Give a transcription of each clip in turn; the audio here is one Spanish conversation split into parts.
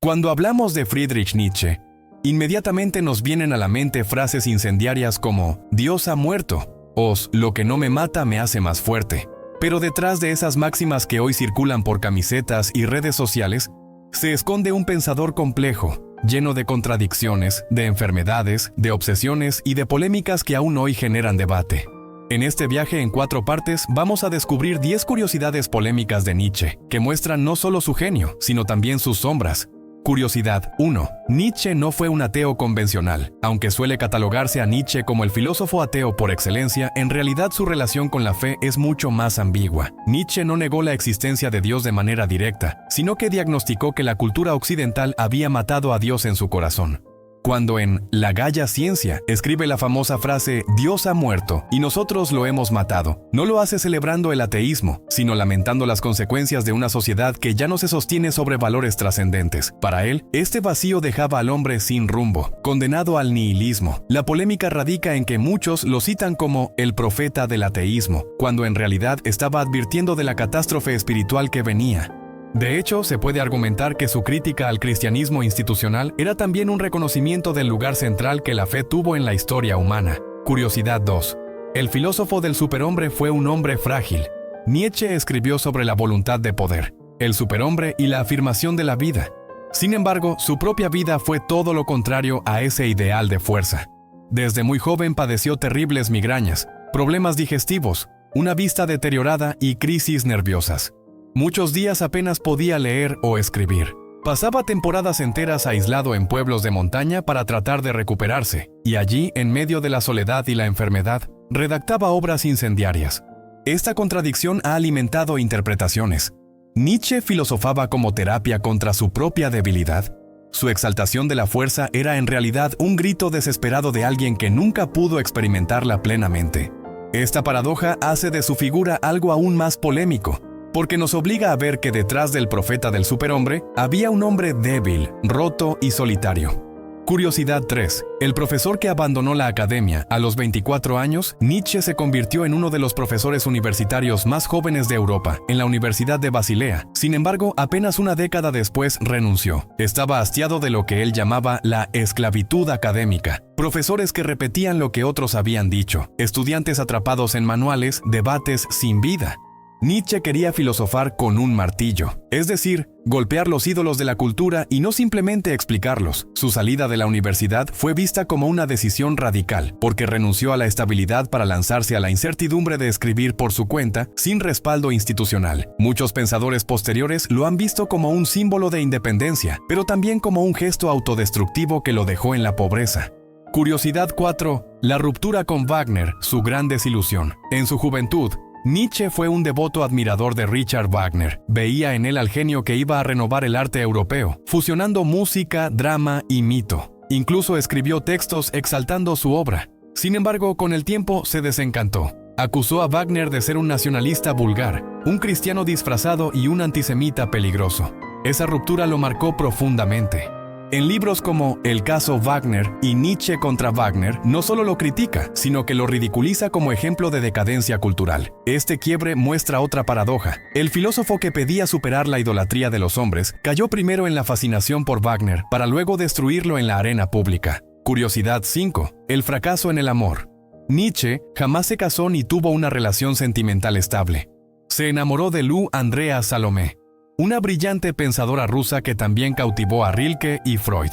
Cuando hablamos de Friedrich Nietzsche, inmediatamente nos vienen a la mente frases incendiarias como «Dios ha muerto» o «Lo que no me mata me hace más fuerte». Pero detrás de esas máximas que hoy circulan por camisetas y redes sociales, se esconde un pensador complejo, lleno de contradicciones, de enfermedades, de obsesiones y de polémicas que aún hoy generan debate. En este viaje en 4 partes vamos a descubrir 10 curiosidades polémicas de Nietzsche, que muestran no solo su genio, sino también sus sombras. Curiosidad 1. Nietzsche no fue un ateo convencional. Aunque suele catalogarse a Nietzsche como el filósofo ateo por excelencia, en realidad su relación con la fe es mucho más ambigua. Nietzsche no negó la existencia de Dios de manera directa, sino que diagnosticó que la cultura occidental había matado a Dios en su corazón. Cuando en La Gaya Ciencia escribe la famosa frase «Dios ha muerto y nosotros lo hemos matado», no lo hace celebrando el ateísmo, sino lamentando las consecuencias de una sociedad que ya no se sostiene sobre valores trascendentes. Para él, este vacío dejaba al hombre sin rumbo, condenado al nihilismo. La polémica radica en que muchos lo citan como el profeta del ateísmo, cuando en realidad estaba advirtiendo de la catástrofe espiritual que venía. De hecho, se puede argumentar que su crítica al cristianismo institucional era también un reconocimiento del lugar central que la fe tuvo en la historia humana. Curiosidad 2. El filósofo del superhombre fue un hombre frágil. Nietzsche escribió sobre la voluntad de poder, el superhombre y la afirmación de la vida. Sin embargo, su propia vida fue todo lo contrario a ese ideal de fuerza. Desde muy joven padeció terribles migrañas, problemas digestivos, una vista deteriorada y crisis nerviosas. Muchos días apenas podía leer o escribir. Pasaba temporadas enteras aislado en pueblos de montaña para tratar de recuperarse, y allí, en medio de la soledad y la enfermedad, redactaba obras incendiarias. Esta contradicción ha alimentado interpretaciones. Nietzsche filosofaba como terapia contra su propia debilidad. Su exaltación de la fuerza era en realidad un grito desesperado de alguien que nunca pudo experimentarla plenamente. Esta paradoja hace de su figura algo aún más polémico, porque nos obliga a ver que detrás del profeta del superhombre había un hombre débil, roto y solitario. Curiosidad 3. El profesor que abandonó la academia a los 24 años, Nietzsche se convirtió en uno de los profesores universitarios más jóvenes de Europa, en la Universidad de Basilea. Sin embargo, apenas una década después renunció. Estaba hastiado de lo que él llamaba la esclavitud académica. Profesores que repetían lo que otros habían dicho, estudiantes atrapados en manuales, debates sin vida. Nietzsche quería filosofar con un martillo, es decir, golpear los ídolos de la cultura y no simplemente explicarlos. Su salida de la universidad fue vista como una decisión radical, porque renunció a la estabilidad para lanzarse a la incertidumbre de escribir por su cuenta, sin respaldo institucional. Muchos pensadores posteriores lo han visto como un símbolo de independencia, pero también como un gesto autodestructivo que lo dejó en la pobreza. Curiosidad 4. La ruptura con Wagner, su gran desilusión. En su juventud, Nietzsche fue un devoto admirador de Richard Wagner. Veía en él al genio que iba a renovar el arte europeo, fusionando música, drama y mito. Incluso escribió textos exaltando su obra. Sin embargo, con el tiempo se desencantó. Acusó a Wagner de ser un nacionalista vulgar, un cristiano disfrazado y un antisemita peligroso. Esa ruptura lo marcó profundamente. En libros como El caso Wagner y Nietzsche contra Wagner, no solo lo critica, sino que lo ridiculiza como ejemplo de decadencia cultural. Este quiebre muestra otra paradoja. El filósofo que pedía superar la idolatría de los hombres, cayó primero en la fascinación por Wagner, para luego destruirlo en la arena pública. Curiosidad 5. El fracaso en el amor. Nietzsche jamás se casó ni tuvo una relación sentimental estable. Se enamoró de Lou Andrea Salomé, una brillante pensadora rusa que también cautivó a Rilke y Freud.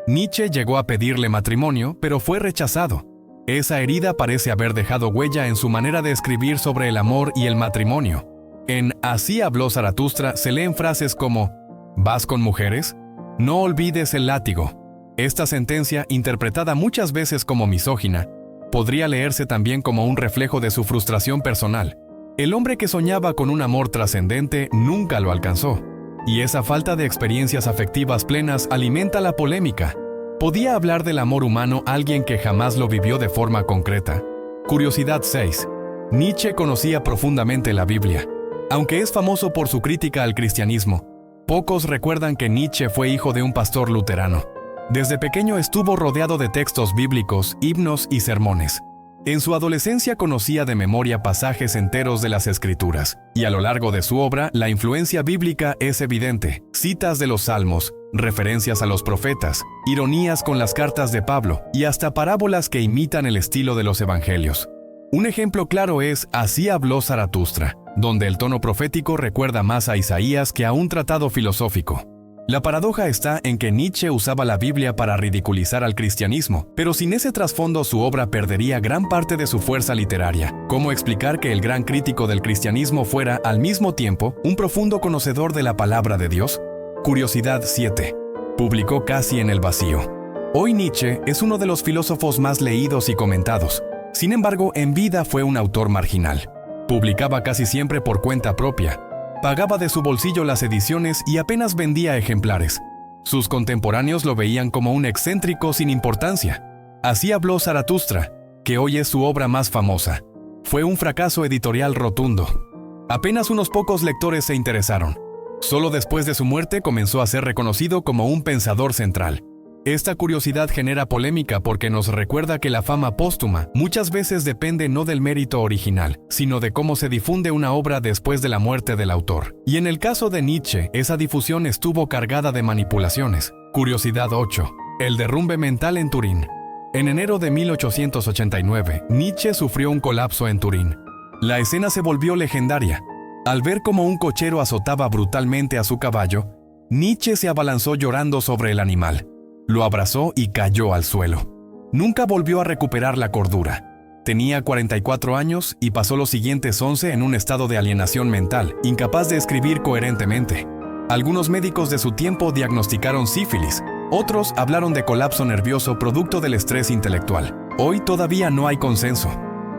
Nietzsche llegó a pedirle matrimonio, pero fue rechazado. Esa herida parece haber dejado huella en su manera de escribir sobre el amor y el matrimonio. En Así habló Zaratustra se leen frases como «¿Vas con mujeres? No olvides el látigo». Esta sentencia, interpretada muchas veces como misógina, podría leerse también como un reflejo de su frustración personal. El hombre que soñaba con un amor trascendente nunca lo alcanzó, y esa falta de experiencias afectivas plenas alimenta la polémica. ¿Podía hablar del amor humano alguien que jamás lo vivió de forma concreta? Curiosidad 6. Nietzsche conocía profundamente la Biblia. Aunque es famoso por su crítica al cristianismo, pocos recuerdan que Nietzsche fue hijo de un pastor luterano. Desde pequeño estuvo rodeado de textos bíblicos, himnos y sermones. En su adolescencia conocía de memoria pasajes enteros de las Escrituras, y a lo largo de su obra la influencia bíblica es evidente. Citas de los Salmos, referencias a los profetas, ironías con las cartas de Pablo y hasta parábolas que imitan el estilo de los evangelios. Un ejemplo claro es Así habló Zaratustra, donde el tono profético recuerda más a Isaías que a un tratado filosófico. La paradoja está en que Nietzsche usaba la Biblia para ridiculizar al cristianismo, pero sin ese trasfondo su obra perdería gran parte de su fuerza literaria. ¿Cómo explicar que el gran crítico del cristianismo fuera, al mismo tiempo, un profundo conocedor de la palabra de Dios? Curiosidad 7. Publicó casi en el vacío. Hoy Nietzsche es uno de los filósofos más leídos y comentados. Sin embargo, en vida fue un autor marginal. Publicaba casi siempre por cuenta propia. Pagaba de su bolsillo las ediciones y apenas vendía ejemplares. Sus contemporáneos lo veían como un excéntrico sin importancia. Así habló Zaratustra, que hoy es su obra más famosa. Fue un fracaso editorial rotundo. Apenas unos pocos lectores se interesaron. Solo después de su muerte comenzó a ser reconocido como un pensador central. Esta curiosidad genera polémica porque nos recuerda que la fama póstuma muchas veces depende no del mérito original, sino de cómo se difunde una obra después de la muerte del autor. Y en el caso de Nietzsche, esa difusión estuvo cargada de manipulaciones. Curiosidad 8. El derrumbe mental en Turín. En enero de 1889, Nietzsche sufrió un colapso en Turín. La escena se volvió legendaria. Al ver cómo un cochero azotaba brutalmente a su caballo, Nietzsche se abalanzó llorando sobre el animal. Lo abrazó y cayó al suelo. Nunca volvió a recuperar la cordura. Tenía 44 años y pasó los siguientes 11 en un estado de alienación mental, incapaz de escribir coherentemente. Algunos médicos de su tiempo diagnosticaron sífilis, otros hablaron de colapso nervioso producto del estrés intelectual. Hoy todavía no hay consenso.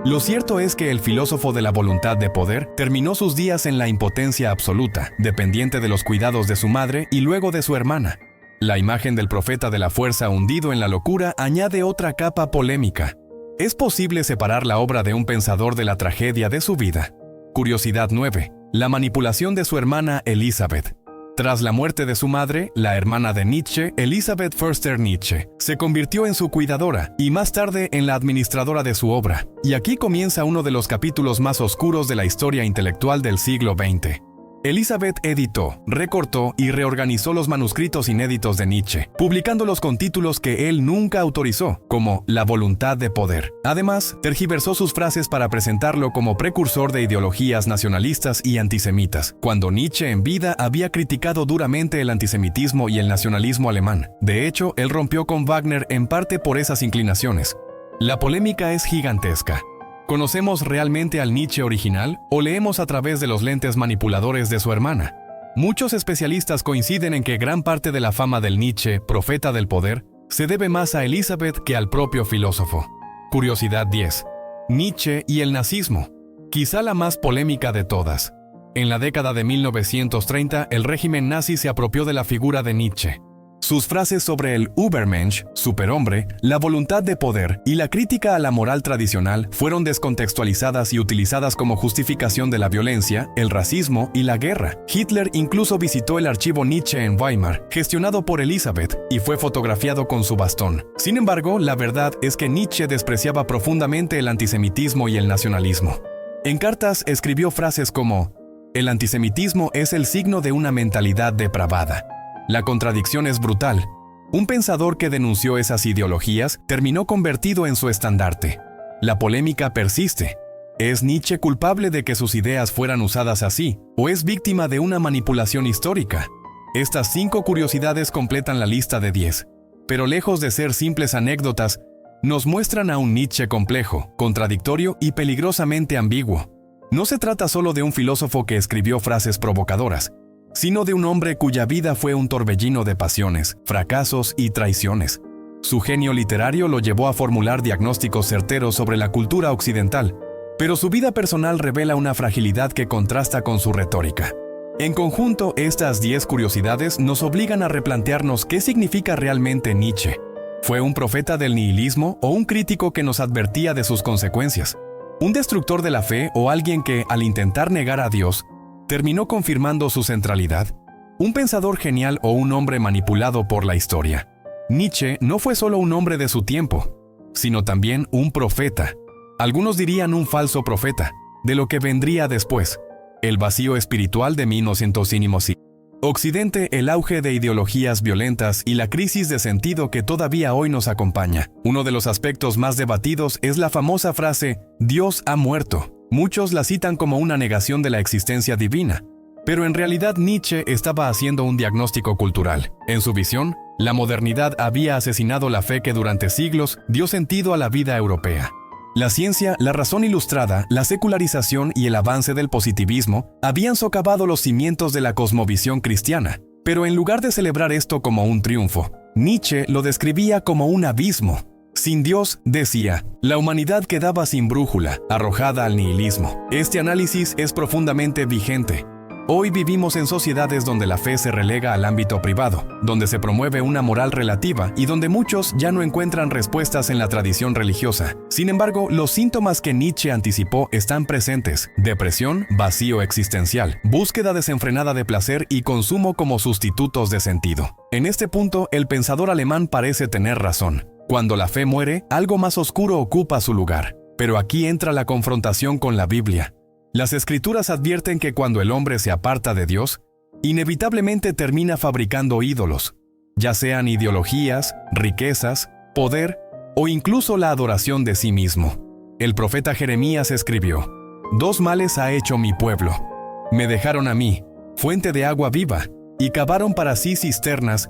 Lo cierto es que el filósofo de la voluntad de poder terminó sus días en la impotencia absoluta, dependiente de los cuidados de su madre y luego de su hermana. La imagen del profeta de la fuerza hundido en la locura añade otra capa polémica. ¿Es posible separar la obra de un pensador de la tragedia de su vida? Curiosidad 9. La manipulación de su hermana Elisabeth. Tras la muerte de su madre, la hermana de Nietzsche, Elisabeth Förster Nietzsche, se convirtió en su cuidadora y más tarde en la administradora de su obra. Y aquí comienza uno de los capítulos más oscuros de la historia intelectual del siglo XX. Elisabeth editó, recortó y reorganizó los manuscritos inéditos de Nietzsche, publicándolos con títulos que él nunca autorizó, como La voluntad de poder. Además, tergiversó sus frases para presentarlo como precursor de ideologías nacionalistas y antisemitas, cuando Nietzsche en vida había criticado duramente el antisemitismo y el nacionalismo alemán. De hecho, él rompió con Wagner en parte por esas inclinaciones. La polémica es gigantesca. ¿Conocemos realmente al Nietzsche original o leemos a través de los lentes manipuladores de su hermana? Muchos especialistas coinciden en que gran parte de la fama del Nietzsche, profeta del poder, se debe más a Elisabeth que al propio filósofo. Curiosidad 10. Nietzsche y el nazismo. Quizá la más polémica de todas. En la década de 1930, el régimen nazi se apropió de la figura de Nietzsche. Sus frases sobre el Übermensch, superhombre, la voluntad de poder y la crítica a la moral tradicional fueron descontextualizadas y utilizadas como justificación de la violencia, el racismo y la guerra. Hitler incluso visitó el archivo Nietzsche en Weimar, gestionado por Elisabeth, y fue fotografiado con su bastón. Sin embargo, la verdad es que Nietzsche despreciaba profundamente el antisemitismo y el nacionalismo. En cartas escribió frases como: «El antisemitismo es el signo de una mentalidad depravada». La contradicción es brutal. Un pensador que denunció esas ideologías terminó convertido en su estandarte. La polémica persiste. ¿Es Nietzsche culpable de que sus ideas fueran usadas así, o es víctima de una manipulación histórica? Estas 5 curiosidades completan la lista de 10, pero lejos de ser simples anécdotas, nos muestran a un Nietzsche complejo, contradictorio y peligrosamente ambiguo. No se trata solo de un filósofo que escribió frases provocadoras, sino de un hombre cuya vida fue un torbellino de pasiones, fracasos y traiciones. Su genio literario lo llevó a formular diagnósticos certeros sobre la cultura occidental, pero su vida personal revela una fragilidad que contrasta con su retórica. En conjunto, estas 10 curiosidades nos obligan a replantearnos qué significa realmente Nietzsche. ¿Fue un profeta del nihilismo o un crítico que nos advertía de sus consecuencias? ¿Un destructor de la fe o alguien que, al intentar negar a Dios, terminó confirmando su centralidad? ¿Un pensador genial o un hombre manipulado por la historia? Nietzsche no fue solo un hombre de su tiempo, sino también un profeta. Algunos dirían un falso profeta, de lo que vendría después, el vacío espiritual de 1900. Occidente, el auge de ideologías violentas y la crisis de sentido que todavía hoy nos acompaña. Uno de los aspectos más debatidos es la famosa frase «Dios ha muerto». Muchos la citan como una negación de la existencia divina, pero en realidad Nietzsche estaba haciendo un diagnóstico cultural. En su visión, la modernidad había asesinado la fe que durante siglos dio sentido a la vida europea. La ciencia, la razón ilustrada, la secularización y el avance del positivismo habían socavado los cimientos de la cosmovisión cristiana. Pero en lugar de celebrar esto como un triunfo, Nietzsche lo describía como un abismo. Sin Dios, decía, la humanidad quedaba sin brújula, arrojada al nihilismo. Este análisis es profundamente vigente. Hoy vivimos en sociedades donde la fe se relega al ámbito privado, donde se promueve una moral relativa y donde muchos ya no encuentran respuestas en la tradición religiosa. Sin embargo, los síntomas que Nietzsche anticipó están presentes: depresión, vacío existencial, búsqueda desenfrenada de placer y consumo como sustitutos de sentido. En este punto, el pensador alemán parece tener razón. Cuando la fe muere, algo más oscuro ocupa su lugar. Pero aquí entra la confrontación con la Biblia. Las Escrituras advierten que cuando el hombre se aparta de Dios, inevitablemente termina fabricando ídolos, ya sean ideologías, riquezas, poder o incluso la adoración de sí mismo. El profeta Jeremías escribió: «Dos males ha hecho mi pueblo. Me dejaron a mí, fuente de agua viva, y cavaron para sí cisternas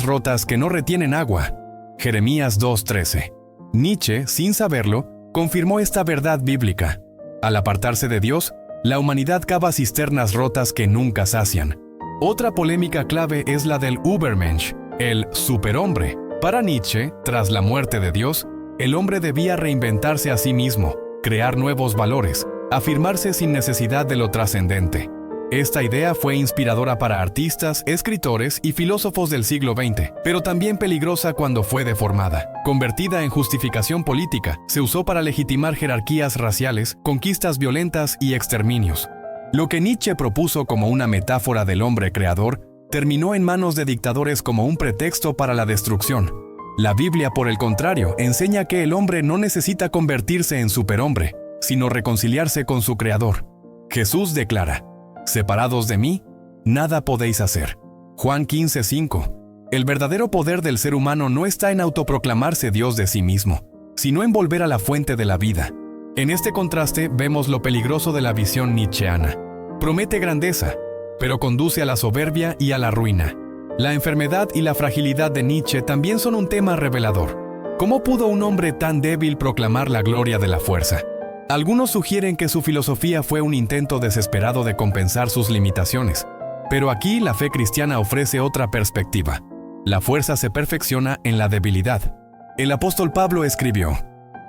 rotas que no retienen agua». Jeremías 2:13. Nietzsche, sin saberlo, confirmó esta verdad bíblica. Al apartarse de Dios, la humanidad cava cisternas rotas que nunca sacian. Otra polémica clave es la del Übermensch, el superhombre. Para Nietzsche, tras la muerte de Dios, el hombre debía reinventarse a sí mismo, crear nuevos valores, afirmarse sin necesidad de lo trascendente. Esta idea fue inspiradora para artistas, escritores y filósofos del siglo XX, pero también peligrosa cuando fue deformada. Convertida en justificación política, se usó para legitimar jerarquías raciales, conquistas violentas y exterminios. Lo que Nietzsche propuso como una metáfora del hombre creador, terminó en manos de dictadores como un pretexto para la destrucción. La Biblia, por el contrario, enseña que el hombre no necesita convertirse en superhombre, sino reconciliarse con su creador. Jesús declara: «Separados de mí, nada podéis hacer». Juan 15:5. El verdadero poder del ser humano no está en autoproclamarse Dios de sí mismo, sino en volver a la fuente de la vida. En este contraste vemos lo peligroso de la visión nietzscheana. Promete grandeza, pero conduce a la soberbia y a la ruina. La enfermedad y la fragilidad de Nietzsche también son un tema revelador. ¿Cómo pudo un hombre tan débil proclamar la gloria de la fuerza? Algunos sugieren que su filosofía fue un intento desesperado de compensar sus limitaciones, pero aquí la fe cristiana ofrece otra perspectiva. La fuerza se perfecciona en la debilidad. El apóstol Pablo escribió: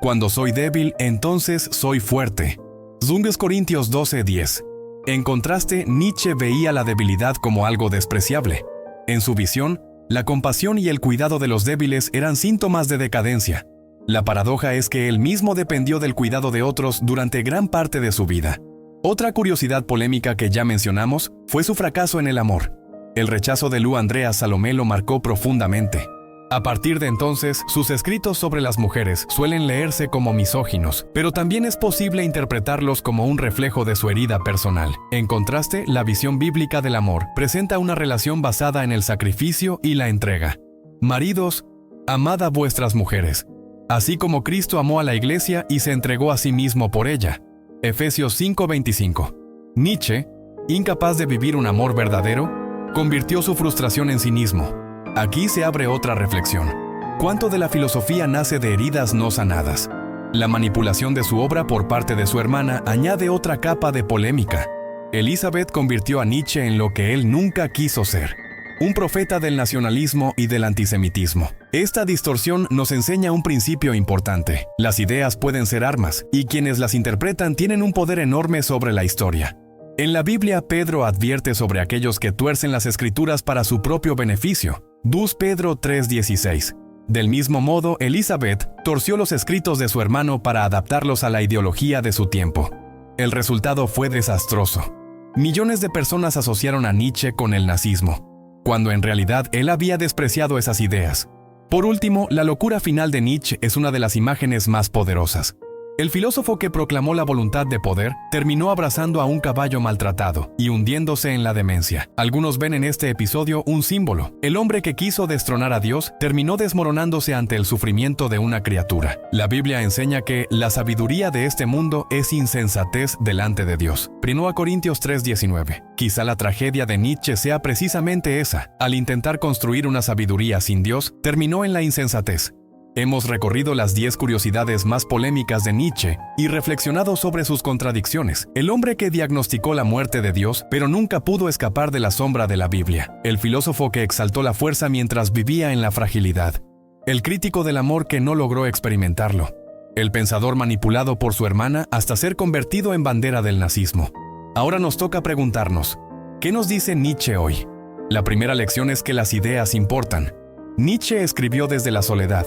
«Cuando soy débil, entonces soy fuerte». 2 Corintios 12:10. En contraste, Nietzsche veía la debilidad como algo despreciable. En su visión, la compasión y el cuidado de los débiles eran síntomas de decadencia. La paradoja es que él mismo dependió del cuidado de otros durante gran parte de su vida. Otra curiosidad polémica que ya mencionamos fue su fracaso en el amor. El rechazo de Lou Andreas Salomé lo marcó profundamente. A partir de entonces, sus escritos sobre las mujeres suelen leerse como misóginos, pero también es posible interpretarlos como un reflejo de su herida personal. En contraste, la visión bíblica del amor presenta una relación basada en el sacrificio y la entrega. Maridos, amad a vuestras mujeres, así como Cristo amó a la iglesia y se entregó a sí mismo por ella. Efesios 5:25. Nietzsche, incapaz de vivir un amor verdadero, convirtió su frustración en cinismo. Aquí se abre otra reflexión. ¿Cuánto de la filosofía nace de heridas no sanadas? La manipulación de su obra por parte de su hermana añade otra capa de polémica. Elizabeth convirtió a Nietzsche en lo que él nunca quiso ser: un profeta del nacionalismo y del antisemitismo. Esta distorsión nos enseña un principio importante. Las ideas pueden ser armas, y quienes las interpretan tienen un poder enorme sobre la historia. En la Biblia, Pedro advierte sobre aquellos que tuercen las Escrituras para su propio beneficio. 2 Pedro 3:16. Del mismo modo, Elizabeth torció los escritos de su hermano para adaptarlos a la ideología de su tiempo. El resultado fue desastroso. Millones de personas asociaron a Nietzsche con el nazismo, cuando en realidad él había despreciado esas ideas. Por último, la locura final de Nietzsche es una de las imágenes más poderosas. El filósofo que proclamó la voluntad de poder terminó abrazando a un caballo maltratado y hundiéndose en la demencia. Algunos ven en este episodio un símbolo. El hombre que quiso destronar a Dios terminó desmoronándose ante el sufrimiento de una criatura. La Biblia enseña que la sabiduría de este mundo es insensatez delante de Dios. 1 Corintios 3:19. Quizá la tragedia de Nietzsche sea precisamente esa. Al intentar construir una sabiduría sin Dios, terminó en la insensatez. Hemos recorrido las 10 curiosidades más polémicas de Nietzsche y reflexionado sobre sus contradicciones. El hombre que diagnosticó la muerte de Dios, pero nunca pudo escapar de la sombra de la Biblia. El filósofo que exaltó la fuerza mientras vivía en la fragilidad. El crítico del amor que no logró experimentarlo. El pensador manipulado por su hermana hasta ser convertido en bandera del nazismo. Ahora nos toca preguntarnos, ¿qué nos dice Nietzsche hoy? La primera lección es que las ideas importan. Nietzsche escribió desde la soledad,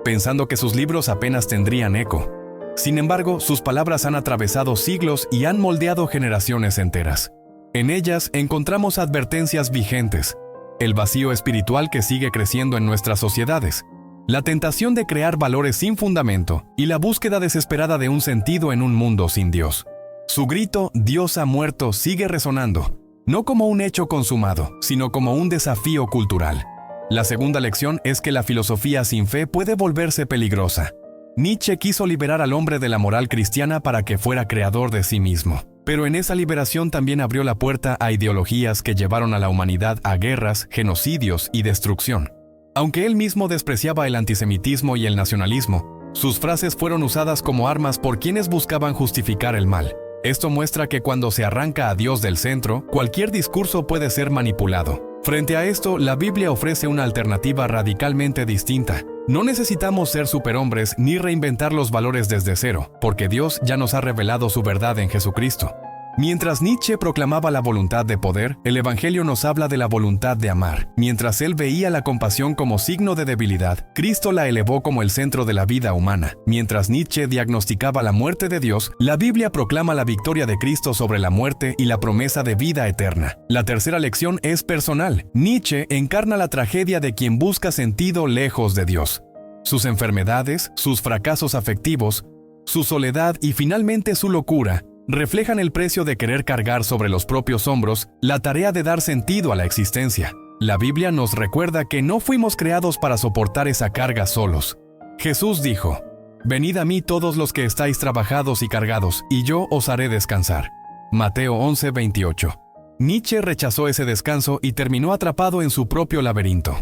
pensando que sus libros apenas tendrían eco. Sin embargo, sus palabras han atravesado siglos y han moldeado generaciones enteras. En ellas encontramos advertencias vigentes, el vacío espiritual que sigue creciendo en nuestras sociedades, la tentación de crear valores sin fundamento y la búsqueda desesperada de un sentido en un mundo sin Dios. Su grito, Dios ha muerto, sigue resonando, no como un hecho consumado, sino como un desafío cultural. La segunda lección es que la filosofía sin fe puede volverse peligrosa. Nietzsche quiso liberar al hombre de la moral cristiana para que fuera creador de sí mismo. Pero en esa liberación también abrió la puerta a ideologías que llevaron a la humanidad a guerras, genocidios y destrucción. Aunque él mismo despreciaba el antisemitismo y el nacionalismo, sus frases fueron usadas como armas por quienes buscaban justificar el mal. Esto muestra que cuando se arranca a Dios del centro, cualquier discurso puede ser manipulado. Frente a esto, la Biblia ofrece una alternativa radicalmente distinta. No necesitamos ser superhombres ni reinventar los valores desde cero, porque Dios ya nos ha revelado su verdad en Jesucristo. Mientras Nietzsche proclamaba la voluntad de poder, el Evangelio nos habla de la voluntad de amar. Mientras él veía la compasión como signo de debilidad, Cristo la elevó como el centro de la vida humana. Mientras Nietzsche diagnosticaba la muerte de Dios, la Biblia proclama la victoria de Cristo sobre la muerte y la promesa de vida eterna. La tercera lección es personal. Nietzsche encarna la tragedia de quien busca sentido lejos de Dios. Sus enfermedades, sus fracasos afectivos, su soledad y finalmente su locura reflejan el precio de querer cargar sobre los propios hombros la tarea de dar sentido a la existencia. La Biblia nos recuerda que no fuimos creados para soportar esa carga solos. Jesús dijo, «Venid a mí todos los que estáis trabajados y cargados, y yo os haré descansar». Mateo 11:28. Nietzsche rechazó ese descanso y terminó atrapado en su propio laberinto.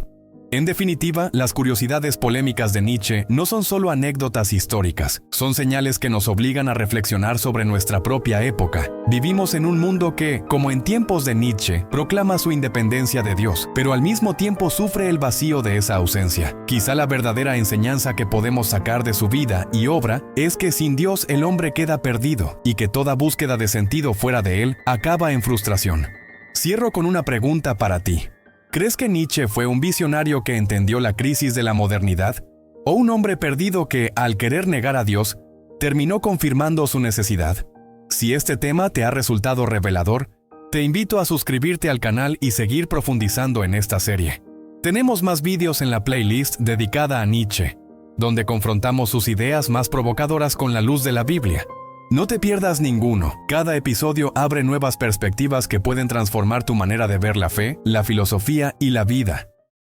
En definitiva, las curiosidades polémicas de Nietzsche no son solo anécdotas históricas, son señales que nos obligan a reflexionar sobre nuestra propia época. Vivimos en un mundo que, como en tiempos de Nietzsche, proclama su independencia de Dios, pero al mismo tiempo sufre el vacío de esa ausencia. Quizá la verdadera enseñanza que podemos sacar de su vida y obra es que sin Dios el hombre queda perdido y que toda búsqueda de sentido fuera de él acaba en frustración. Cierro con una pregunta para ti. ¿Crees que Nietzsche fue un visionario que entendió la crisis de la modernidad? ¿O un hombre perdido que, al querer negar a Dios, terminó confirmando su necesidad? Si este tema te ha resultado revelador, te invito a suscribirte al canal y seguir profundizando en esta serie. Tenemos más vídeos en la playlist dedicada a Nietzsche, donde confrontamos sus ideas más provocadoras con la luz de la Biblia. No te pierdas ninguno. Cada episodio abre nuevas perspectivas que pueden transformar tu manera de ver la fe, la filosofía y la vida.